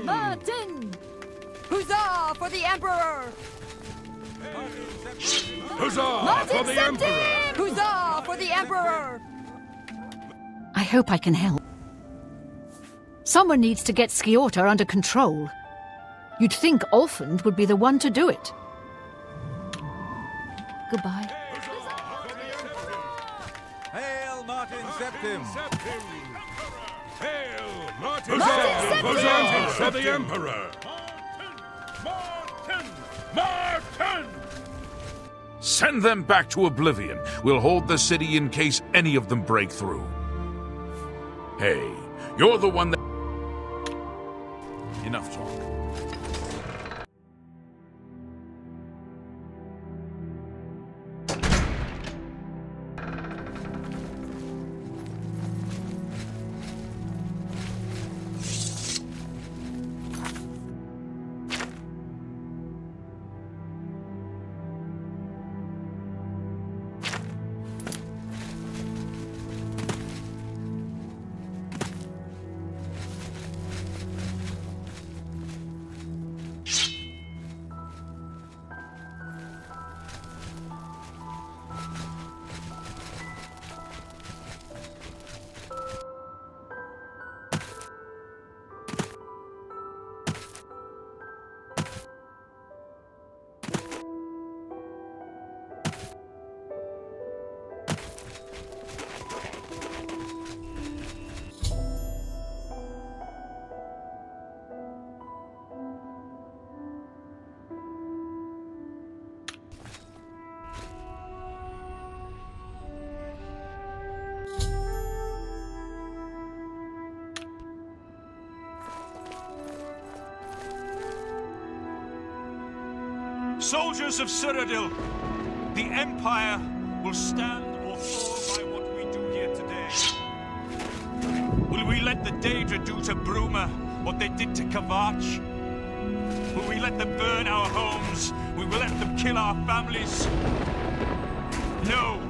Martin! Huzzah for the Emperor! Huzzah for the Emperor! Huzzah for the Emperor! I hope I can help. Someone needs to get Sciorta under control. You'd think Olfand would be the one to do it. Goodbye. Hail Martin Septim! Hail Martin Septim for the Emperor! Martin! Send them back to Oblivion. We'll hold the city in case any of them break through. Hey, you're the one that... Enough talk. Soldiers of Cyrodiil, the Empire will stand or fall by what we do here today. Will we let the Daedra do to Bruma what they did to Kavach? Will we let them burn our homes? Will we let them kill our families? No,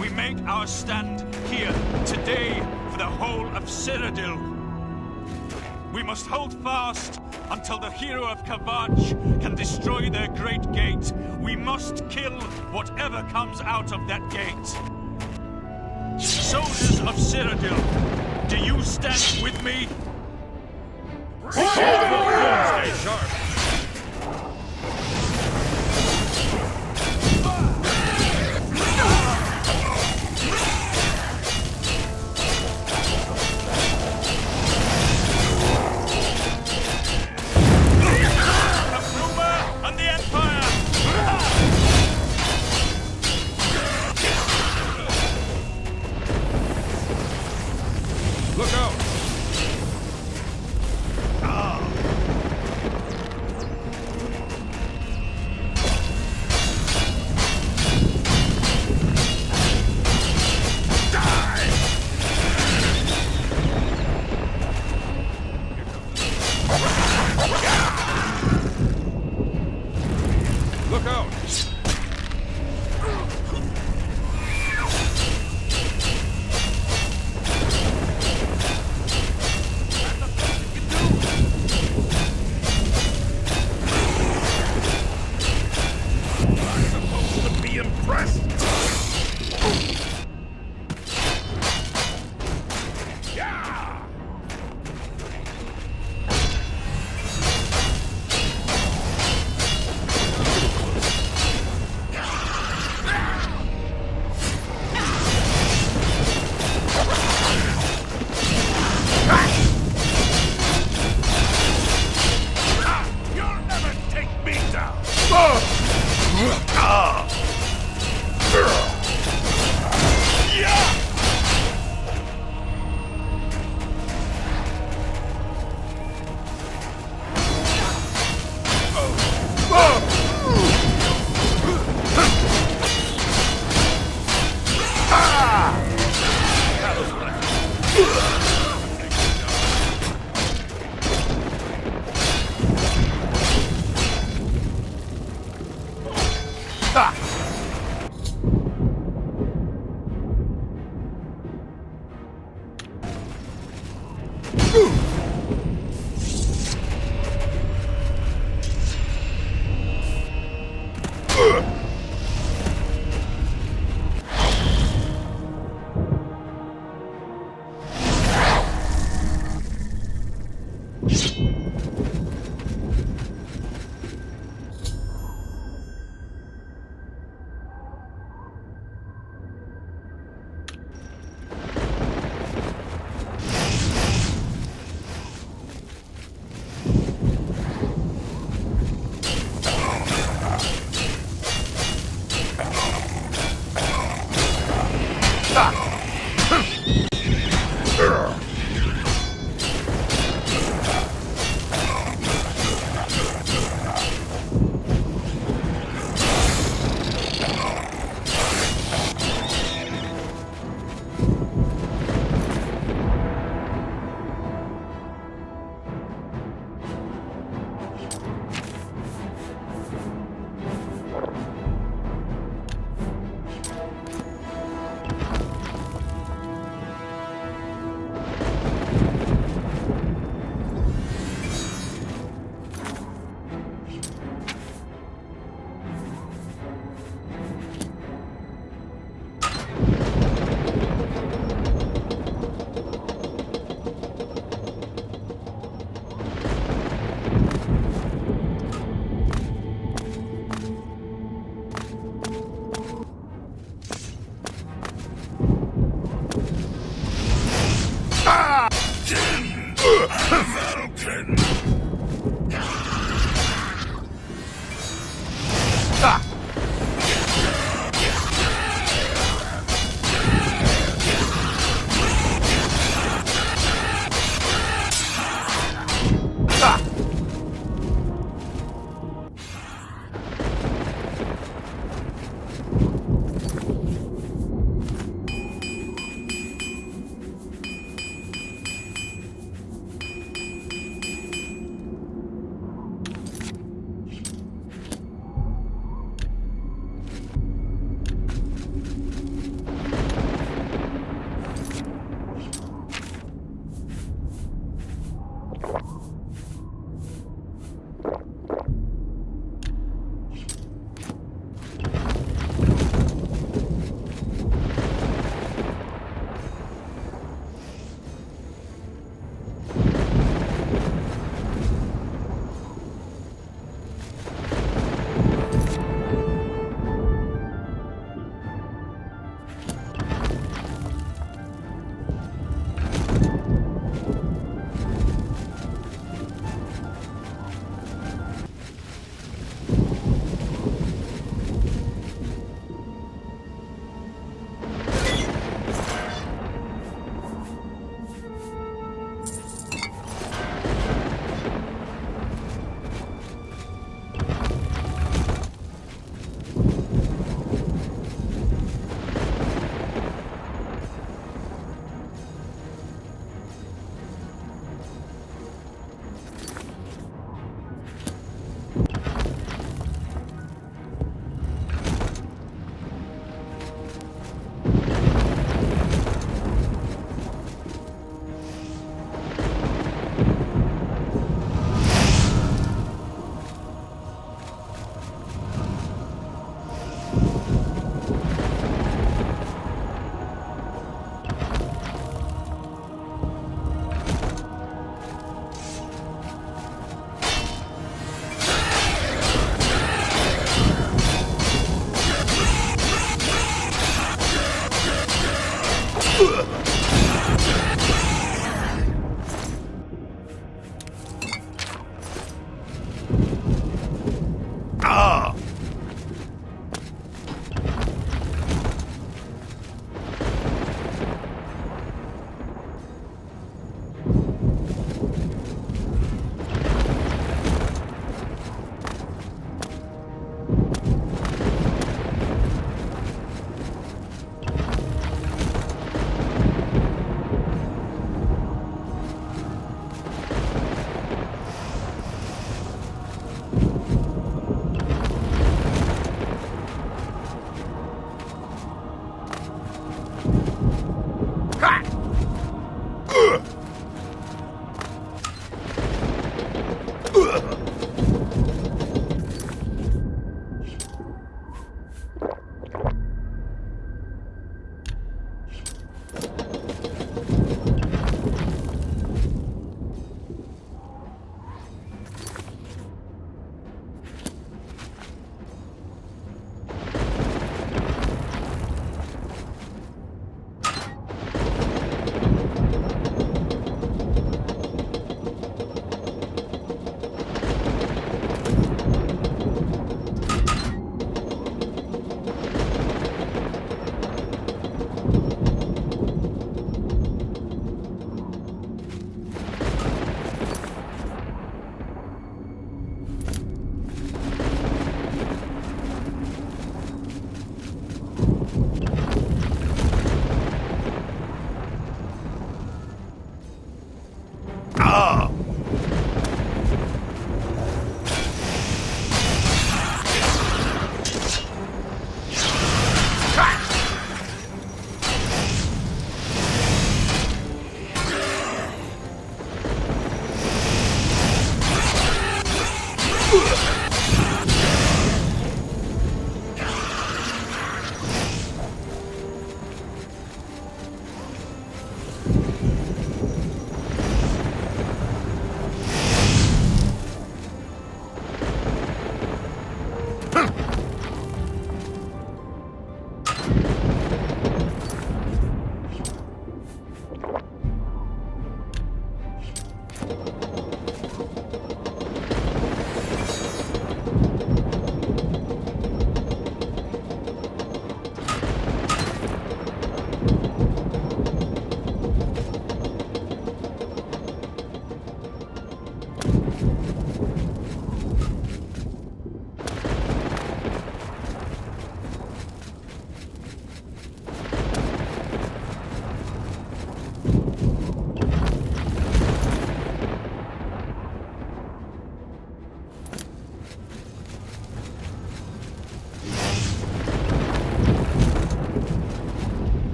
we make our stand here today for the whole of Cyrodiil. We must hold fast until the hero of Kavach can destroy their great gate. We must kill whatever comes out of that gate. Soldiers of Cyrodiil, do you stand with me? Stay sharp! Look out! Ah!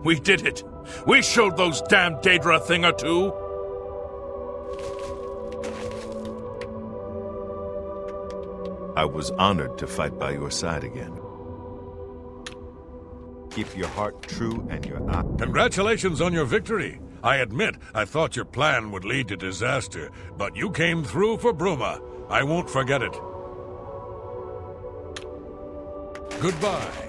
We did it! We showed those damn Daedra a thing or two! I was honored to fight by your side again. Keep your heart true and your eye... Congratulations on your victory. I admit, I thought your plan would lead to disaster, but you came through for Bruma. I won't forget it. Goodbye.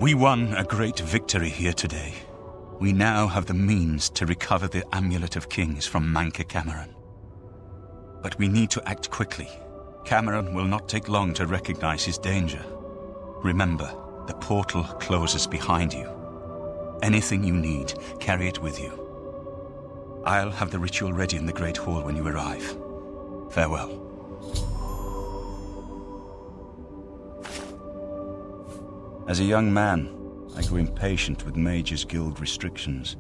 We won a great victory here today. We now have the means to recover the Amulet of Kings from Manca Cameron. But we need to act quickly. Cameron will not take long to recognize his danger. Remember, the portal closes behind you. Anything you need, carry it with you. I'll have the ritual ready in the Great Hall when you arrive. Farewell. As a young man, I grew impatient with Mages Guild restrictions,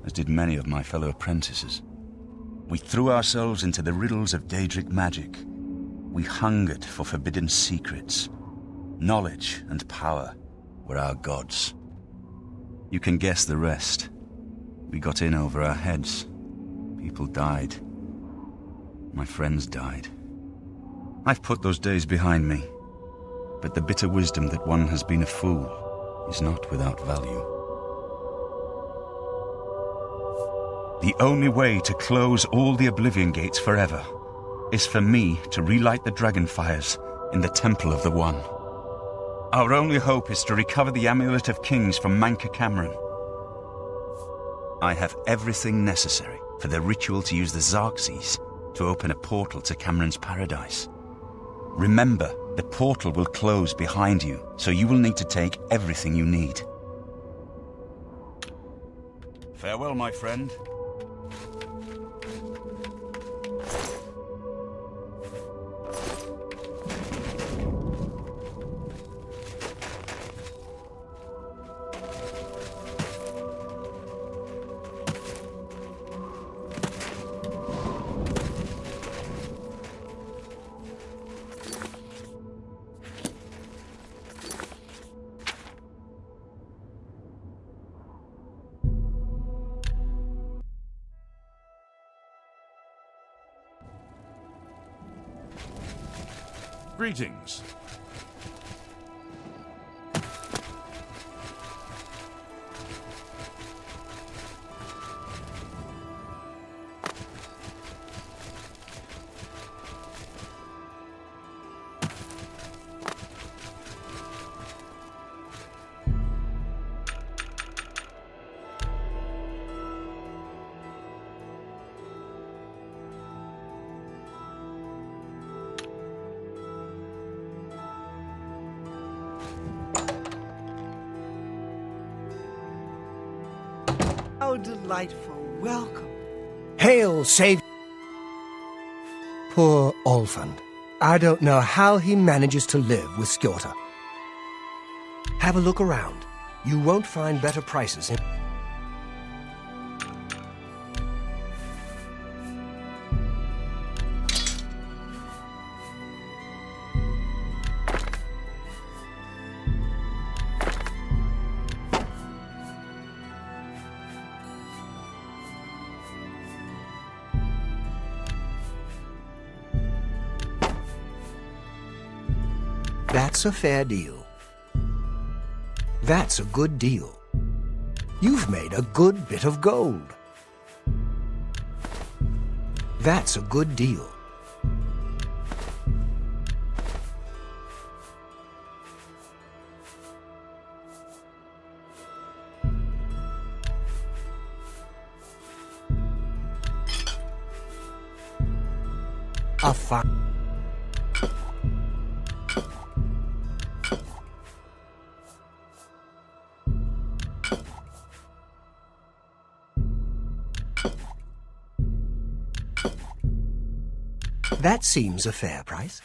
as did many of my fellow apprentices. We threw ourselves into the riddles of Daedric magic. We hungered for forbidden secrets. Knowledge and power were our gods. You can guess the rest. We got in over our heads. People died. My friends died. I've put those days behind me. But the bitter wisdom that one has been a fool is not without value. The only way to close all the Oblivion gates forever is for me to relight the dragon fires in the Temple of the One. Our only hope is to recover the Amulet of Kings from Manca Cameron. I have everything necessary for the ritual to use the Xarxes to open a portal to Cameron's paradise. Remember, the portal will close behind you, so you will need to take everything you need. Farewell, my friend. Greetings. How delightful. Welcome. Hail, save... Poor Olfand. I don't know how he manages to live with Skjorta. Have a look around. You won't find better prices in... That's a fair deal. That's a good deal. You've made a good bit of gold. That's a good deal. A fine... That seems a fair price.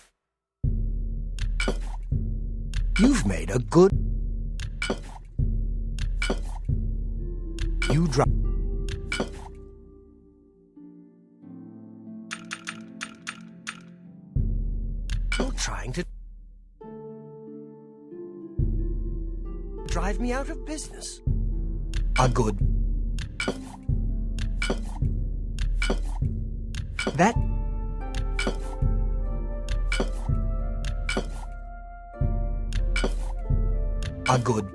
You've made a good... You drop... You're trying to... drive me out of business. A good... That... A good...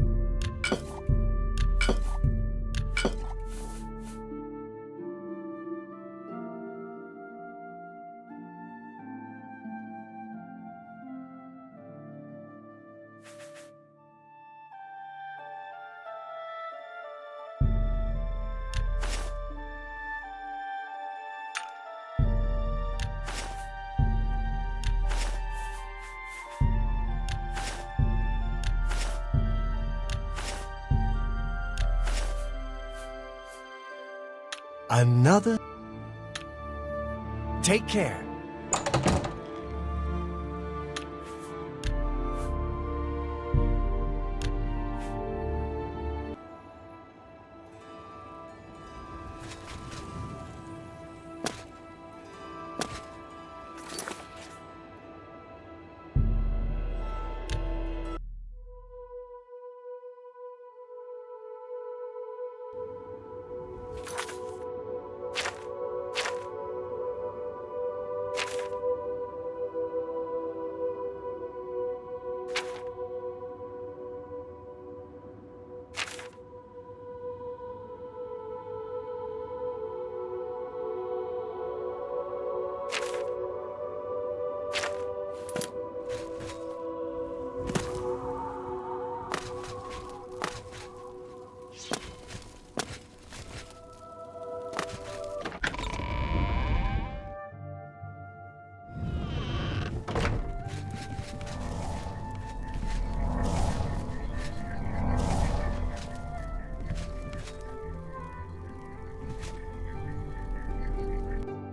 Another... Take care.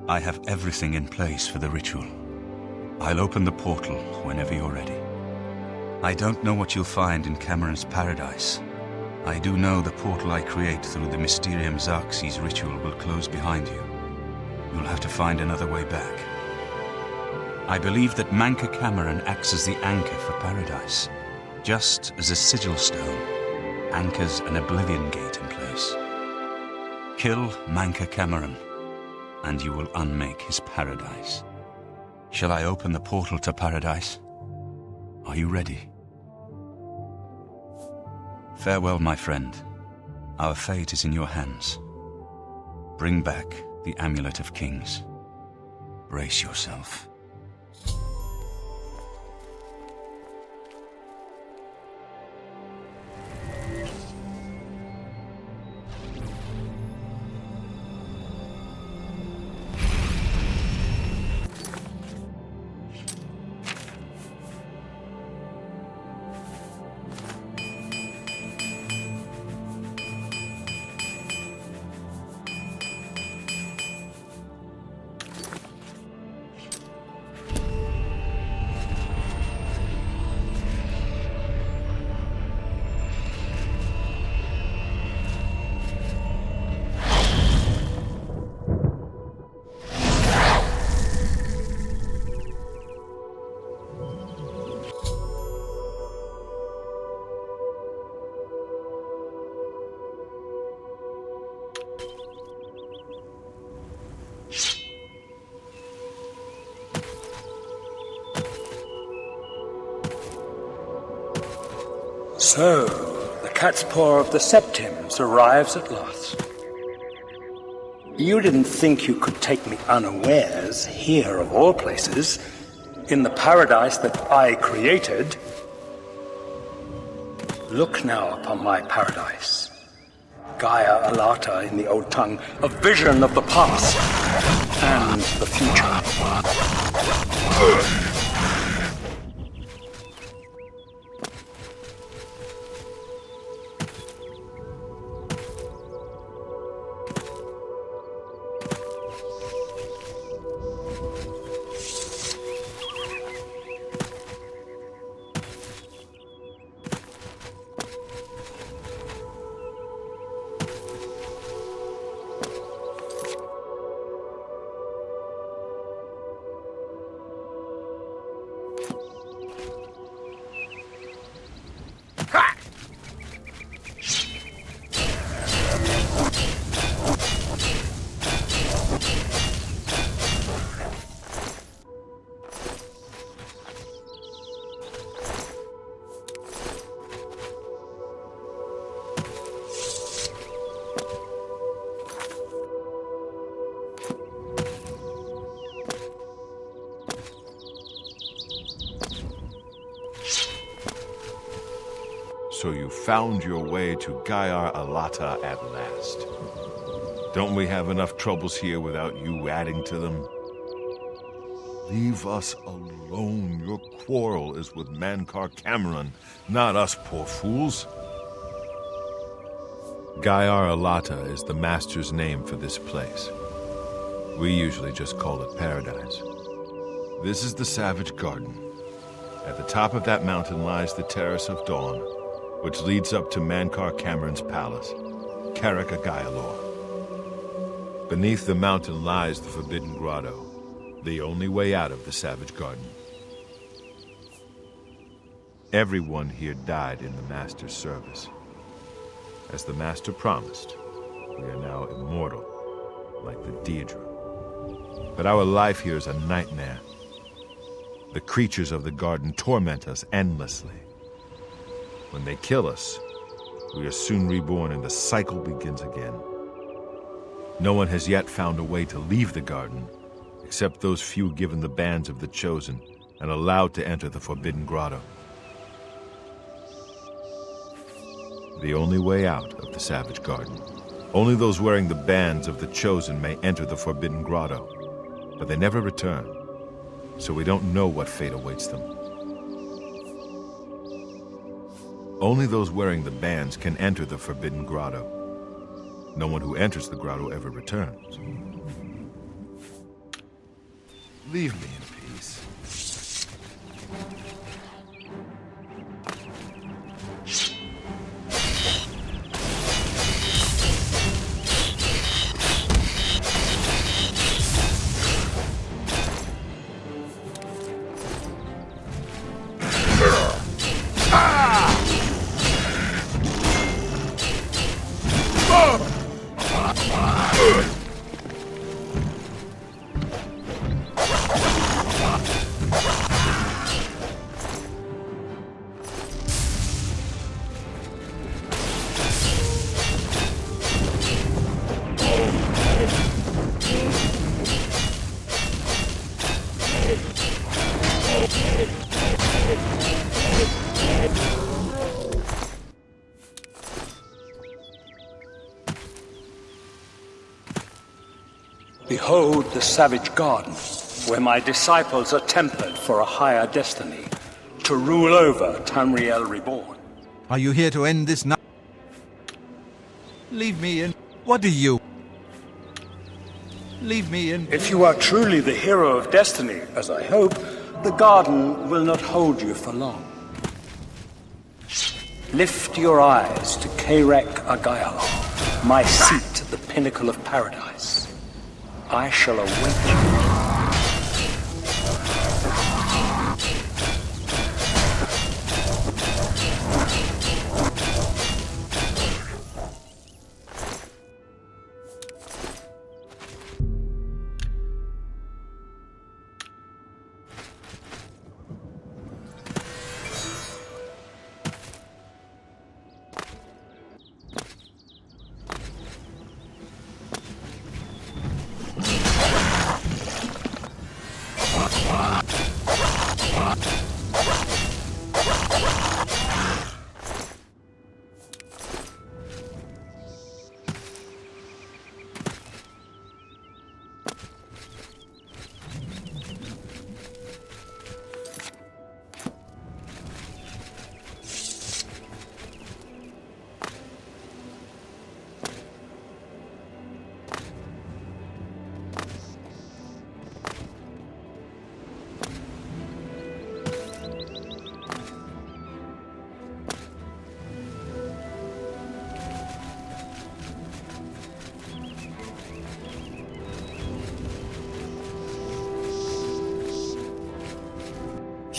I have everything in place for the ritual. I'll open the portal whenever you're ready. I don't know what you'll find in Cameron's paradise. I do know the portal I create through the Mysterium Xarxes ritual will close behind you. You'll have to find another way back. I believe that Manca Cameron acts as the anchor for paradise, just as a sigil stone anchors an Oblivion gate in place. Kill Manca Cameron, and you will unmake his paradise. Shall I open the portal to paradise? Are you ready? Farewell, my friend. Our fate is in your hands. Bring back the Amulet of Kings. Brace yourself. So, the cat's paw of the Septims arrives at last. You didn't think you could take me unawares, here of all places, in the paradise that I created. Look now upon my paradise. Gaia Alata in the old tongue, a vision of the past and the future. So you found your way to Gaia Alata at last. Don't we have enough troubles here without you adding to them? Leave us alone. Your quarrel is with Mankar Cameron, not us poor fools. Gaia Alata is the Master's name for this place. We usually just call it Paradise. This is the Savage Garden. At the top of that mountain lies the Terrace of Dawn, which leads up to Mankar Cameron's palace, Karaka Gailor. Beneath the mountain lies the Forbidden Grotto, the only way out of the Savage Garden. Everyone here died in the Master's service. As the Master promised, we are now immortal, like the Daedra. But our life here is a nightmare. The creatures of the garden torment us endlessly. When they kill us, we are soon reborn and the cycle begins again. No one has yet found a way to leave the garden, except those few given the bands of the Chosen and allowed to enter the Forbidden Grotto. The only way out of the Savage Garden. Only those wearing the bands of the Chosen may enter the Forbidden Grotto, but they never return, so we don't know what fate awaits them. Only those wearing the bands can enter the Forbidden Grotto. No one who enters the grotto ever returns. Leave me in peace. Behold the savage garden, where my disciples are tempered for a higher destiny, to rule over Tamriel Reborn. Are you here to end this now? Leave me in. What do you? Leave me in. If you are truly the hero of destiny, as I hope, the garden will not hold you for long. Lift your eyes to Kairek Agayal, my seat at the pinnacle of paradise. I shall await you.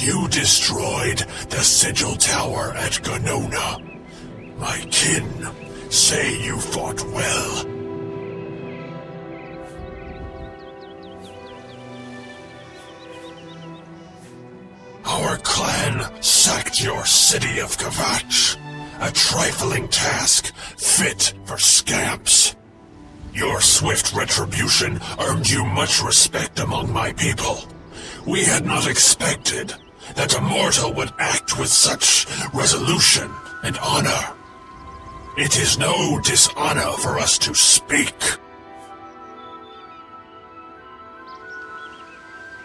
You destroyed the Sigil Tower at Ganona. My kin say you fought well. Our clan sacked your city of Kavach, a trifling task fit for scamps. Your swift retribution earned you much respect among my people. We had not expected that a mortal would act with such resolution and honor. It is no dishonor for us to speak.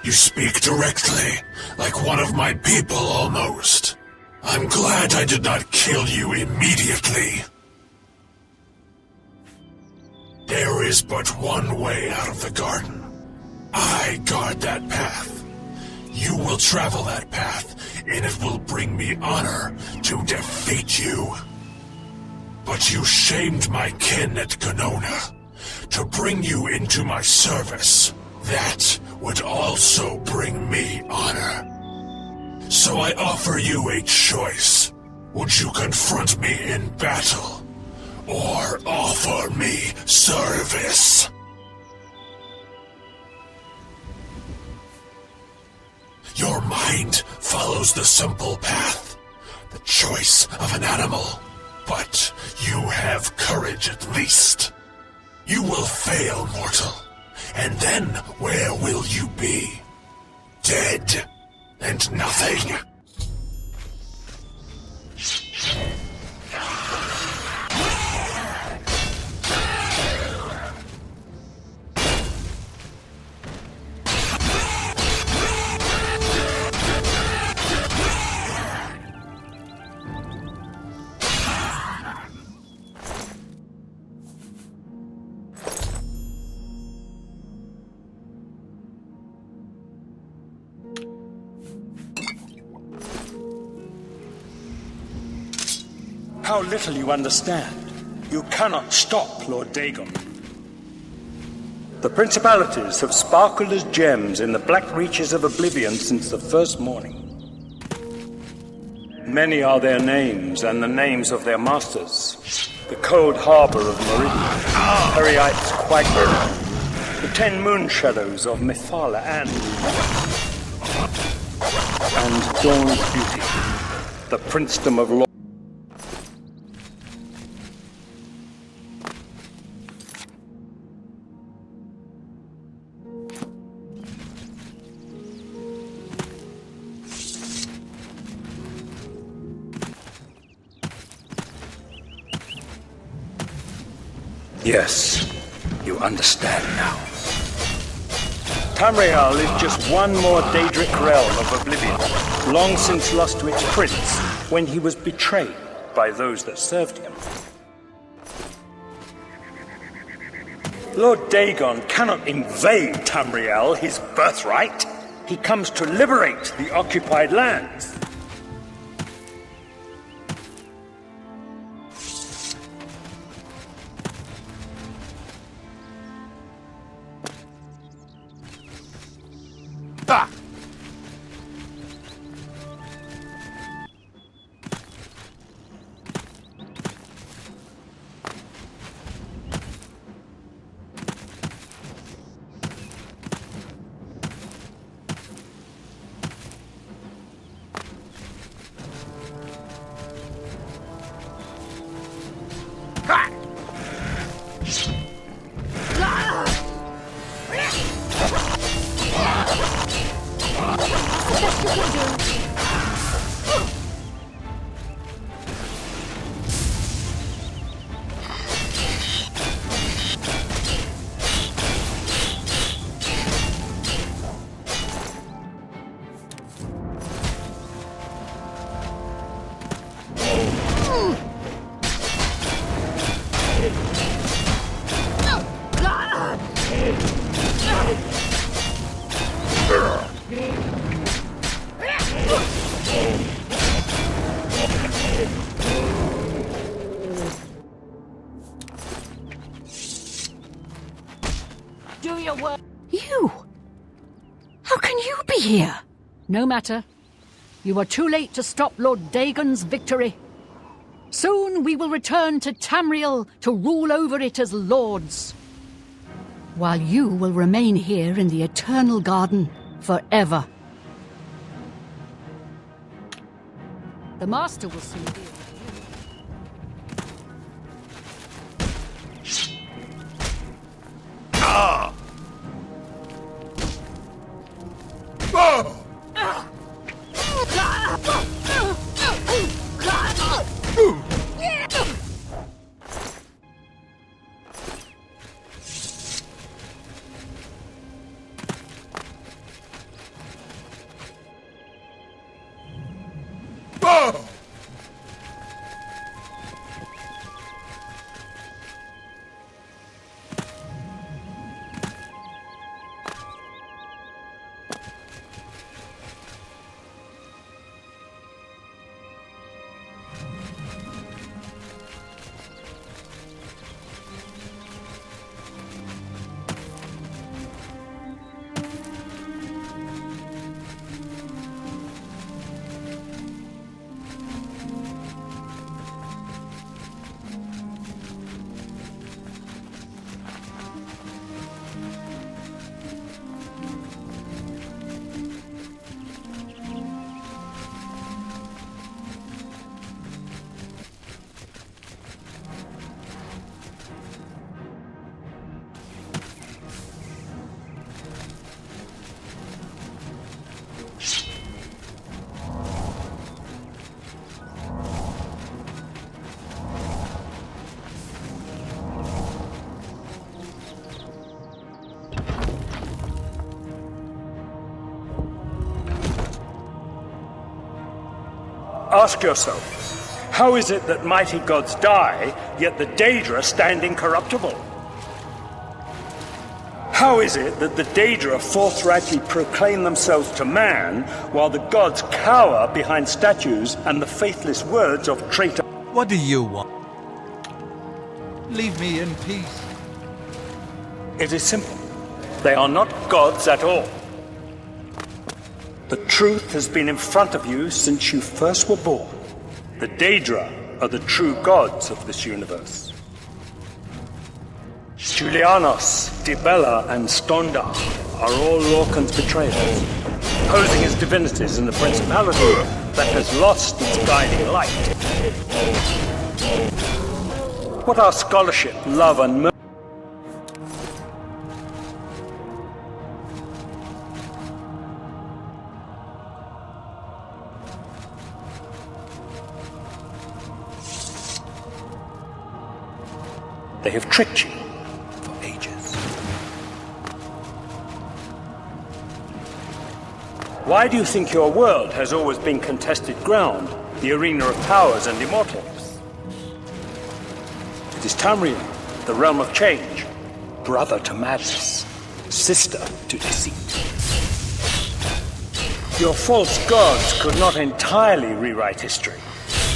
You speak directly, like one of my people almost. I'm glad I did not kill you immediately. There is but one way out of the garden. I guard that path. You will travel that path, and it will bring me honor to defeat you. But you shamed my kin at Ganona. To bring you into my service, that would also bring me honor. So I offer you a choice. Would you confront me in battle, or offer me service? Your mind follows the simple path, the choice of an animal. But you have courage at least. You will fail, mortal. And then where will you be? Dead and nothing. How little you understand. You cannot stop Lord Dagon. The principalities have sparkled as gems in the black reaches of Oblivion since the first morning. Many are their names and the names of their masters. The cold harbor of Meridian, Periite's Quagmire, the 10 moon shadows of Mephala and Dawn's Beauty, the princedom of Lord. Yes, you understand now. Tamriel is just one more Daedric realm of Oblivion, long since lost to its prince when he was betrayed by those that served him. Lord Dagon cannot invade Tamriel, his birthright. He comes to liberate the occupied lands. Ah! Do your work. You? How can you be here? No matter. You are too late to stop Lord Dagon's victory. Soon we will return to Tamriel to rule over it as lords, while you will remain here in the Eternal Garden forever. The Master will soon be. Ask yourself, how is it that mighty gods die, yet the Daedra stand incorruptible? How is it that the Daedra forthrightly proclaim themselves to man, while the gods cower behind statues and the faithless words of traitor? What do you want? Leave me in peace. It is simple. They are not gods at all. The truth has been in front of you since you first were born. The Daedra are the true gods of this universe. Julianos, Dibella, and Stonda are all Lorcan's betrayers, posing as divinities in the principality that has lost its guiding light. What are scholarship, love, and mercy? They have tricked you for ages. Why do you think your world has always been contested ground, the arena of powers and immortals? It is Tamriel, the realm of change, brother to madness, sister to deceit. Your false gods could not entirely rewrite history.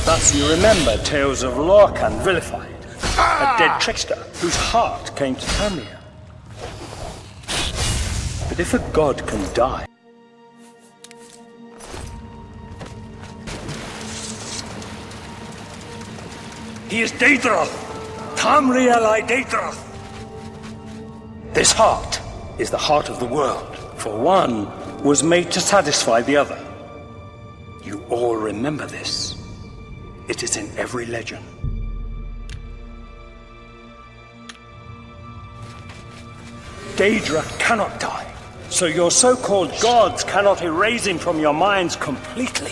Thus you remember tales of Lorcan vilified, a dead trickster whose heart came to Tamriel. But if a god can die, he is Daedroth! Tamriel I Daedroth! This heart is the heart of the world, for one was made to satisfy the other. You all remember this. It is in every legend. Daedra cannot die, so your so-called gods cannot erase him from your minds completely.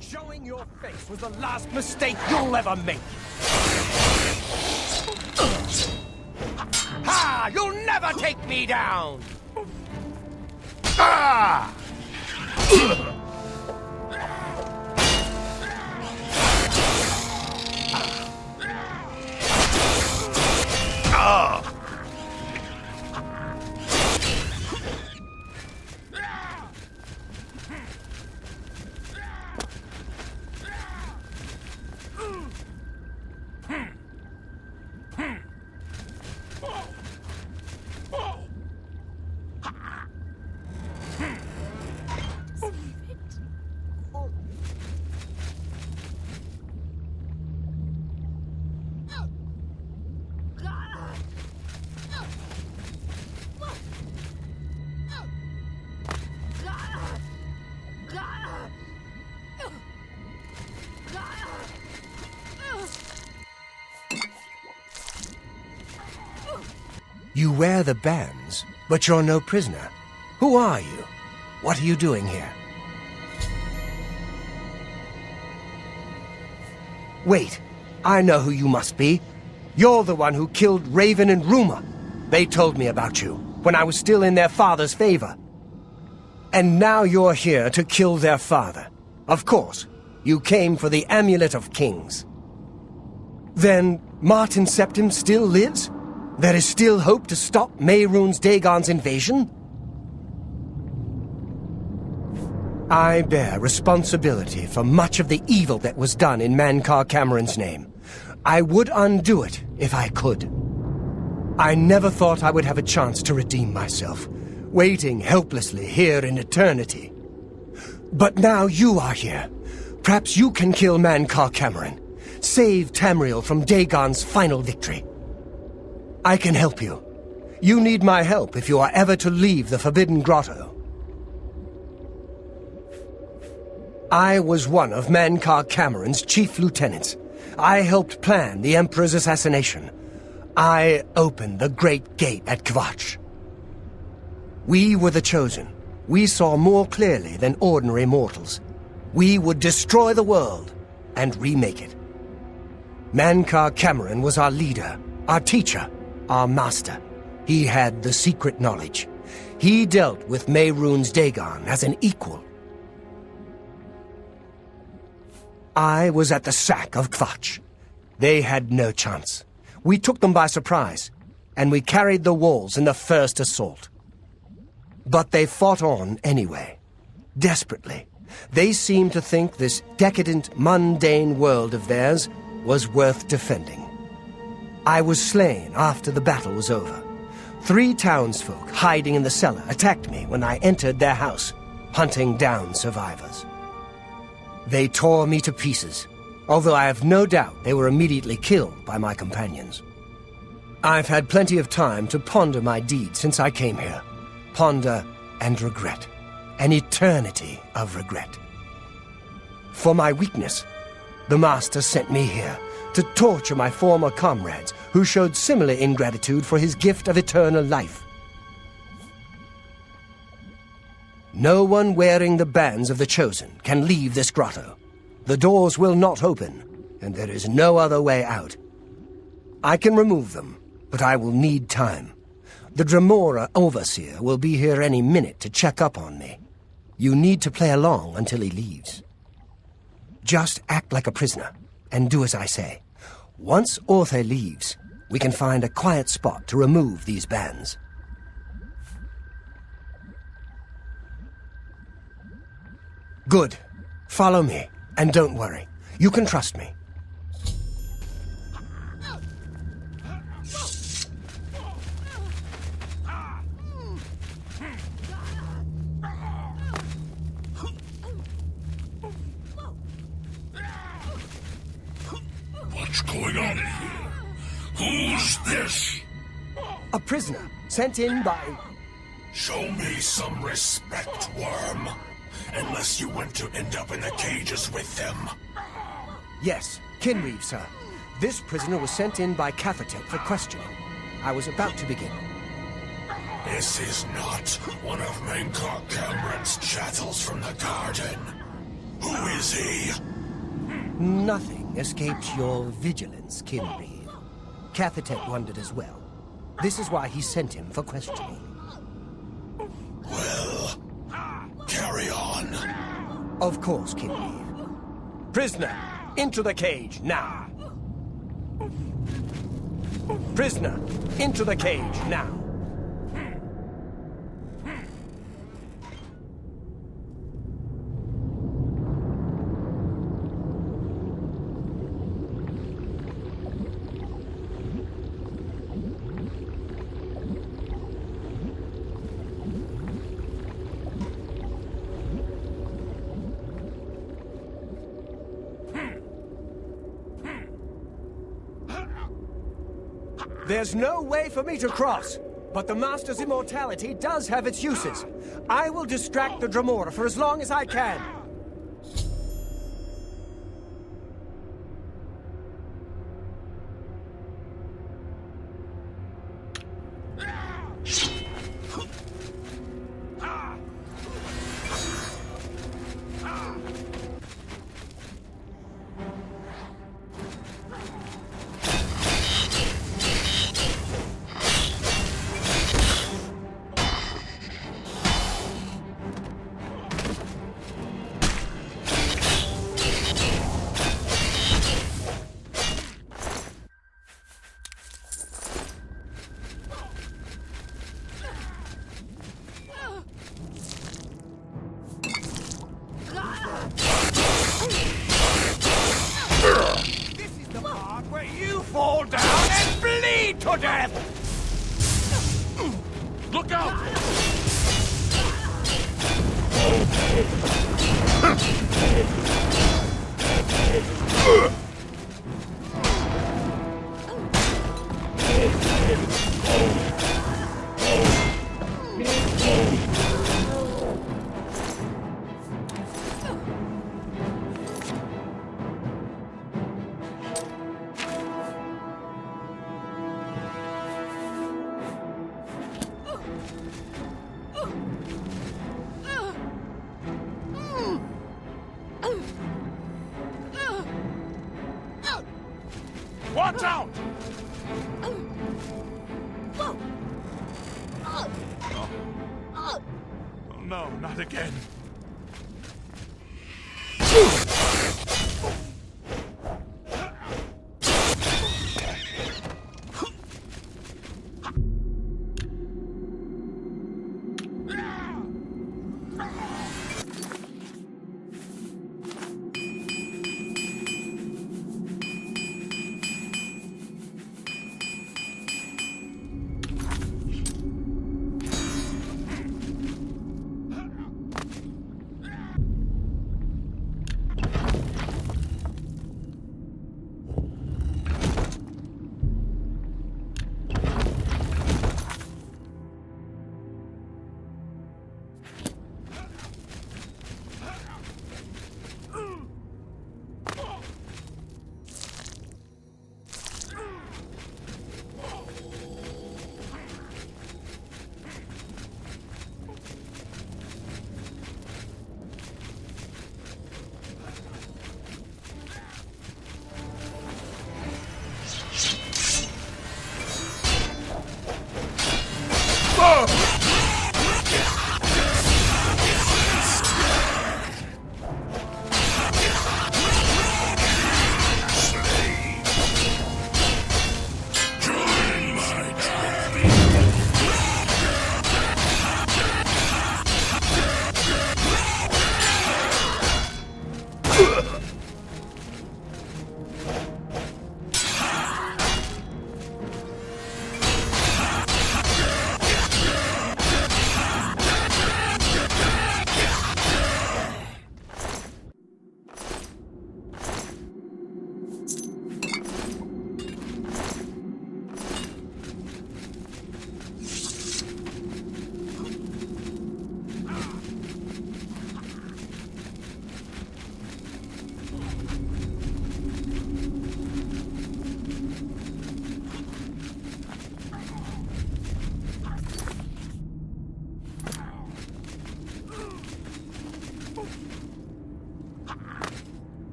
Showing your face was the last mistake you'll ever make. Ha! You'll never take me down! Ah! You wear the bands, but you're no prisoner. Who are you? What are you doing here? Wait, I know who you must be. You're the one who killed Raven and Bruma. They told me about you, when I was still in their father's favor. And now you're here to kill their father. Of course, you came for the Amulet of Kings. Then, Martin Septim still lives? There is still hope to stop Mehrunes Dagon's invasion? I bear responsibility for much of the evil that was done in Mankar Cameron's name. I would undo it if I could. I never thought I would have a chance to redeem myself, waiting helplessly here in eternity. But now you are here. Perhaps you can kill Mankar Cameron, save Tamriel from Dagon's final victory. I can help you. You need my help if you are ever to leave the Forbidden Grotto. I was one of Mankar Cameron's chief lieutenants. I helped plan the Emperor's assassination. I opened the Great Gate at Kvatch. We were the chosen. We saw more clearly than ordinary mortals. We would destroy the world and remake it. Mankar Cameron was our leader, our teacher, our master. He had the secret knowledge. He dealt with Mehrunes Dagon as an equal. I was at the sack of Kvatch. They had no chance. We took them by surprise, and we carried the walls in the first assault. But they fought on anyway, desperately, They seemed to think this decadent, mundane world of theirs was worth defending. I was slain after the battle was over. 3 townsfolk hiding in the cellar attacked me when I entered their house, hunting down survivors. They tore me to pieces, although I have no doubt they were immediately killed by my companions. I've had plenty of time to ponder my deeds since I came here. Ponder and regret. An eternity of regret. For my weakness, the Master sent me here to torture my former comrades who showed similar ingratitude for his gift of eternal life. No one wearing the bands of the Chosen can leave this grotto. The doors will not open, and there is no other way out. I can remove them, but I will need time. The Dremora Overseer will be here any minute to check up on me. You need to play along until he leaves. Just act like a prisoner, and do as I say. Once Orthe leaves, we can find a quiet spot to remove these bands. Good. Follow me, and don't worry. You can trust me. What's going on here? Who's this? A prisoner, sent in by... Show me some respect, worm. Unless you want to end up in the cages with them. Yes, Kinreeve, sir. This prisoner was sent in by Cathertet for questioning. I was about to begin. This is not one of Menkar Cameron's chattels from the garden. Who is he? Nothing escapes your vigilance, Kinreeve. Cathertet wondered as well. This is why he sent him for questioning. Well, carry on. Of course, Kinreeve. Prisoner, into the cage, now. Prisoner, into the cage, now. There's no way for me to cross, but the Master's immortality does have its uses. I will distract the Dremora for as long as I can. Fall down and bleed to death! Look out! Watch out! Oh, no, not again.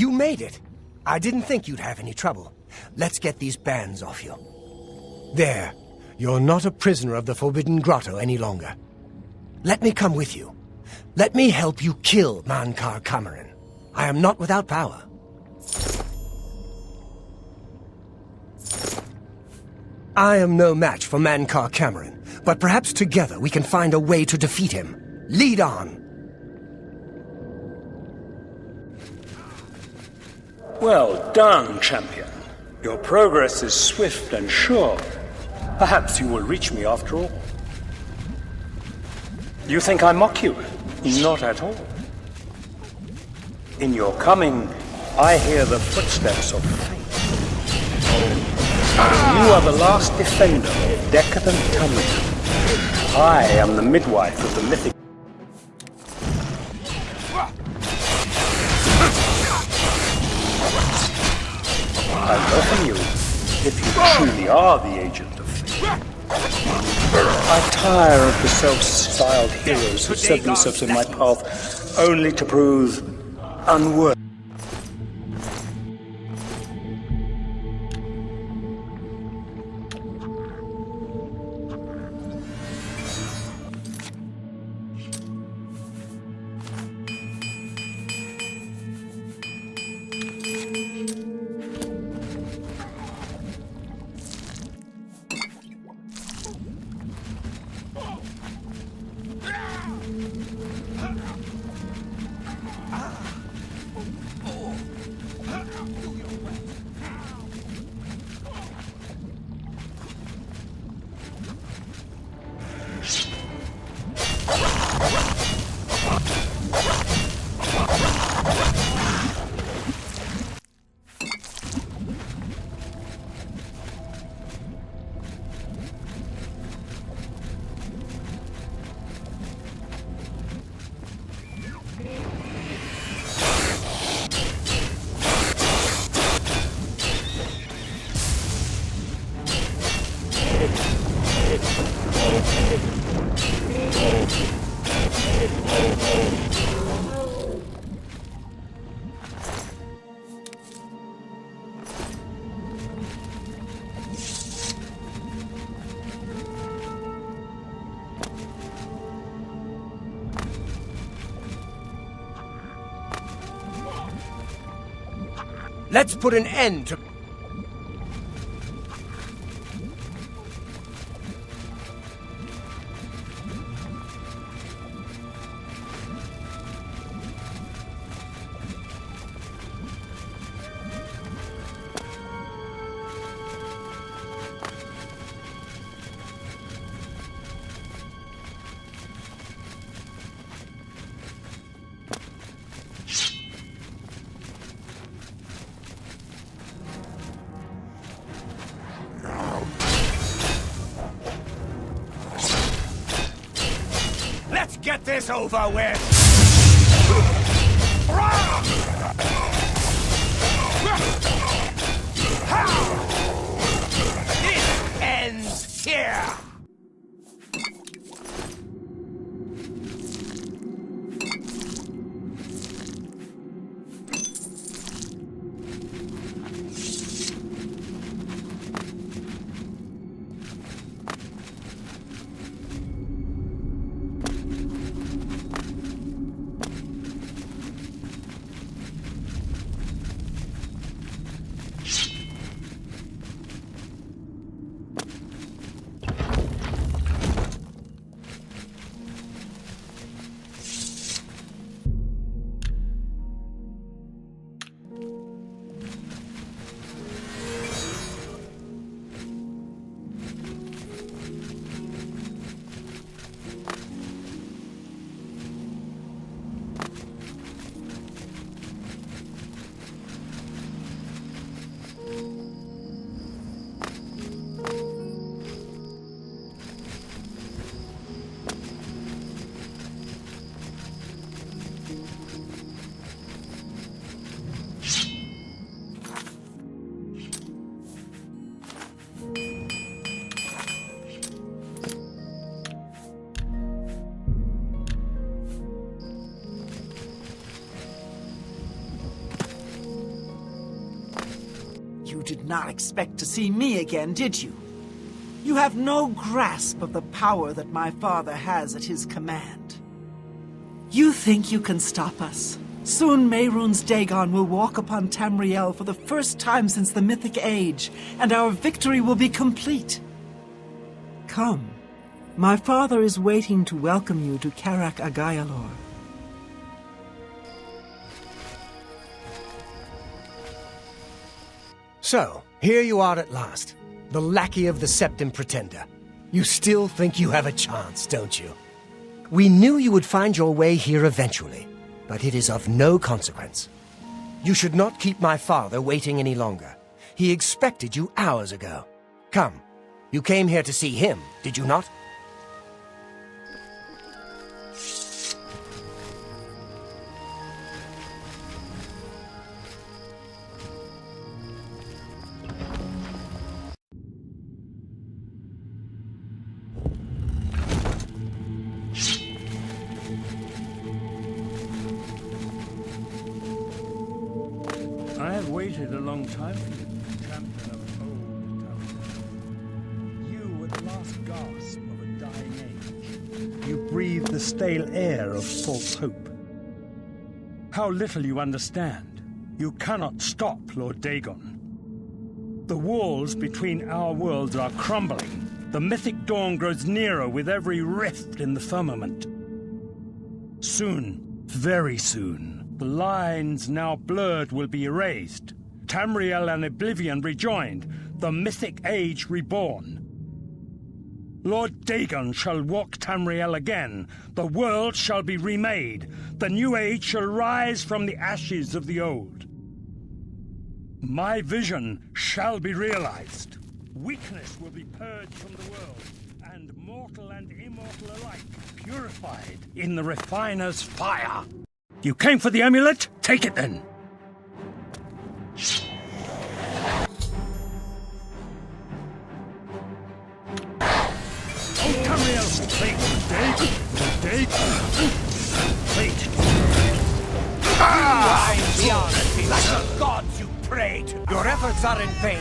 You made it. I didn't think you'd have any trouble. Let's get these bands off you. There. You're not a prisoner of the Forbidden Grotto any longer. Let me come with you. Let me help you kill Mankar Cameron. I am not without power. I am no match for Mankar Cameron, but perhaps together we can find a way to defeat him. Lead on! Well done, champion. Your progress is swift and sure. Perhaps you will reach me after all. You think I mock you? Not at all. In your coming, I hear the footsteps of fate. You are the last defender of decadent Tamriel. I am the midwife of the mythic. I welcome you, if you truly are the agent of fate. I tire of the self-styled heroes who set themselves in my path only to prove unworthy. Let's put an end to... Let's get this over with! This ends here! not expect to see me again, did you? You have no grasp of the power that my father has at his command. You think you can stop us? Soon Mehrunes Dagon will walk upon Tamriel for the first time since the Mythic Age, and our victory will be complete. Come. My father is waiting to welcome you to Karak Agayalor. So, here you are at last. The lackey of the Septim Pretender. You still think you have a chance, don't you? We knew you would find your way here eventually, but it is of no consequence. You should not keep my father waiting any longer. He expected you hours ago. Come, you came here to see him, did you not? I have waited a long time for you, champion of old Tamriel. You at last gasp of a dying age. You breathe the stale air of false hope. How little you understand. You cannot stop Lord Dagon. The walls between our worlds are crumbling. The mythic dawn grows nearer with every rift in the firmament. Soon, very soon, the lines now blurred will be erased. Tamriel and Oblivion rejoined, the Mythic Age reborn. Lord Dagon shall walk Tamriel again. The world shall be remade. The new age shall rise from the ashes of the old. My vision shall be realized. Weakness will be purged from the world, and mortal and immortal alike purified in the refiner's fire. You came for the amulet? Take it then. Oh, Tamriel, take Like the gods you pray to. Your efforts are in vain.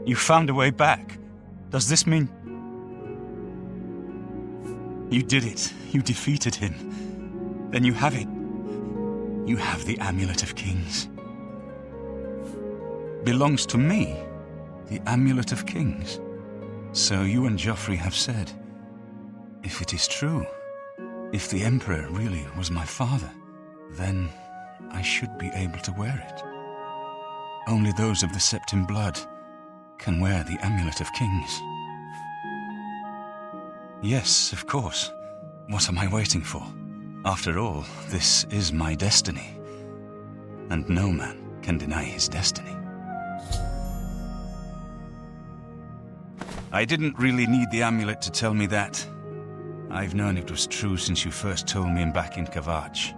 You found a way back. Does this mean... You did it. You defeated him. Then you have it. You have the Amulet of Kings. Belongs to me. The Amulet of Kings. So you and Joffrey have said, if it is true, if the Emperor really was my father, then I should be able to wear it. Only those of the Septim blood can wear the Amulet of Kings. Yes, of course. What am I waiting for? After all, this is my destiny. And no man can deny his destiny. I didn't really need the amulet to tell me that. I've known it was true since you first told me back in Kvatch.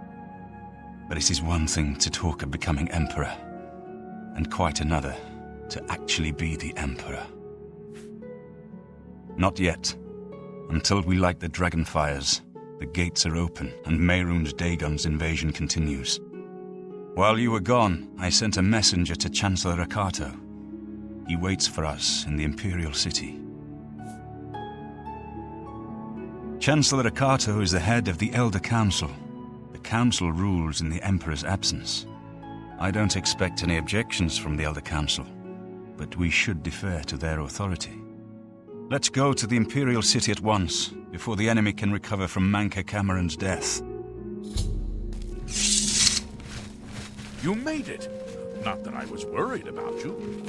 But it is one thing to talk of becoming Emperor, and quite another to actually be the Emperor. Not yet. Until we light the dragonfires, the gates are open and Mehrunes Dagon's invasion continues. While you were gone, I sent a messenger to Chancellor Akato. He waits for us in the Imperial City. Chancellor Akato is the head of the Elder Council. The Council rules in the Emperor's absence. I don't expect any objections from the Elder Council, but we should defer to their authority. Let's go to the Imperial City at once, before the enemy can recover from Manca Cameron's death. You made it. Not that I was worried about you.